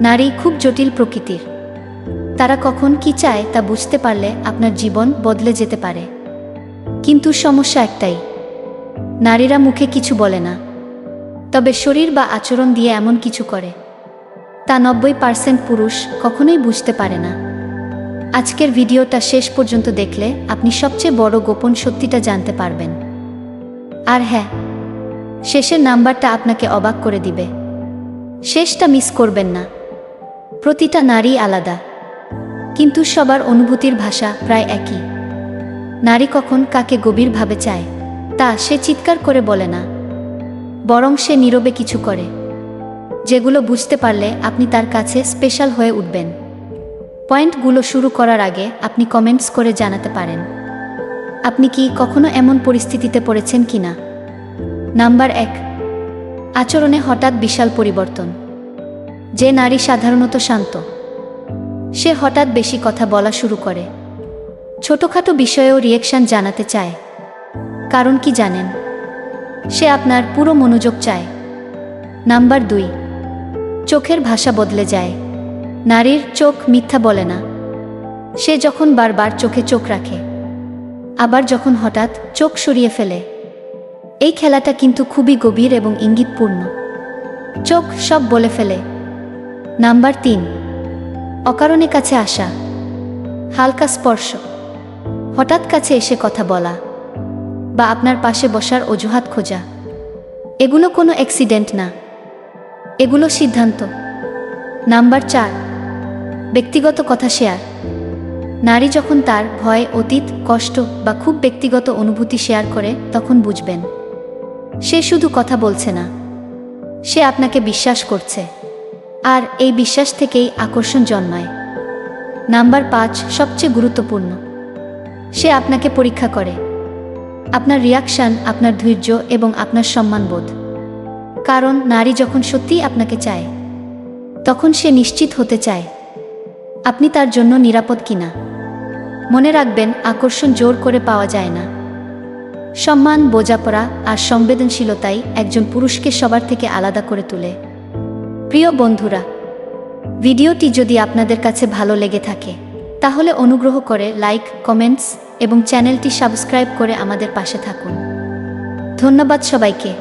নারী খুব জটিল প্রকৃতির। তারা কখন কি চায় তা বুঝতে পারলে আপনার জীবন বদলে যেতে পারে। কিন্তু সমস্যা একটাই, নারীরা মুখে কিছু বলে না, তবে শরীর বা আচরণ দিয়ে এমন কিছু করে তা 90% পুরুষ কখনোই বুঝতে পারে না। আজকের ভিডিওটা শেষ পর্যন্ত দেখলে আপনি সবচেয়ে বড় গোপন সত্যিটা জানতে পারবেন। আর হ্যাঁ, শেষের নাম্বারটা আপনাকে অবাক করে দিবে। শেষটা মিস করবেন না। প্রতিটা নারী আলাদা, কিন্তু সবার অনুভূতির ভাষা প্রায় একই। নারী কখন কাকে গভীরভাবে চায় তা সে চিৎকার করে বলে না, বরং সে নীরবে কিছু করে, যেগুলো বুঝতে পারলে আপনি তার কাছে স্পেশাল হয়ে উঠবেন। পয়েন্টগুলো শুরু করার আগে আপনি কমেন্টস করে জানাতে পারেন, আপনি কি কখনো এমন পরিস্থিতিতে পড়েছেন কিনা। নাম্বার 1, আচরণে হঠাৎ বিশাল পরিবর্তন। যে নারী সাধারণত শান্ত, সে হঠাৎ বেশি কথা বলা শুরু করে, ছোটখাটো বিষয়েও রিয়েকশন জানাতে চায়। কারণ কি জানেন? সে আপনার পুরো মনোযোগ চায়। নাম্বার 2, চোখের ভাষা বদলে যায়। নারীর চোখ মিথ্যা বলে না। সে যখন বারবার চোখে চোখ রাখে, আবার যখন হঠাৎ চোখ সরিয়ে ফেলে, এই খেলাটা কিন্তু খুবই গভীর এবং ইঙ্গিতপূর্ণ। চোখ সব বলে ফেলে। নাম্বার 3, অকারণে কাছে আসা। হালকা স্পর্শ, হঠাৎ কাছে এসে কথা বলা বা আপনার পাশে বসার অজুহাত খোঁজা। এগুলো কোনো অ্যাক্সিডেন্ট না, এগুলো সিদ্ধান্ত। নাম্বার 4, ব্যক্তিগত কথা শেয়ার। নারী যখন তার ভয়, অতীত, কষ্ট বা খুব ব্যক্তিগত অনুভূতি শেয়ার করে, তখন বুঝবেন সে শুধু কথা বলছে না, সে আপনাকে বিশ্বাস করছে। আর এই বিশ্বাস থেকেই আকর্ষণ জন্মায়। নাম্বার 5, সবচেয়ে গুরুত্বপূর্ণ, সে আপনাকে পরীক্ষা করে। আপনার রিয়াকশন, আপনার ধৈর্য এবং আপনার সম্মানবোধ। কারণ নারী যখন সত্যিই আপনাকে চায়, তখন সে নিশ্চিত হতে চায় আপনি তার জন্য নিরাপদ কিনা। মনে রাখবেন, আকর্ষণ জোর করে পাওয়া যায় না। সম্মান, বোঝাপড়া আর সংবেদনশীলতাই একজন পুরুষকে সবার থেকে আলাদা করে তোলে। প্রিয় বন্ধুরা, ভিডিওটি যদি আপনাদের কাছে ভালো লেগে থাকে, তাহলে অনুগ্রহ করে লাইক, কমেন্টস এবং চ্যানেলটি সাবস্ক্রাইব করে আমাদের পাশে থাকুন। ধন্যবাদ সবাইকে।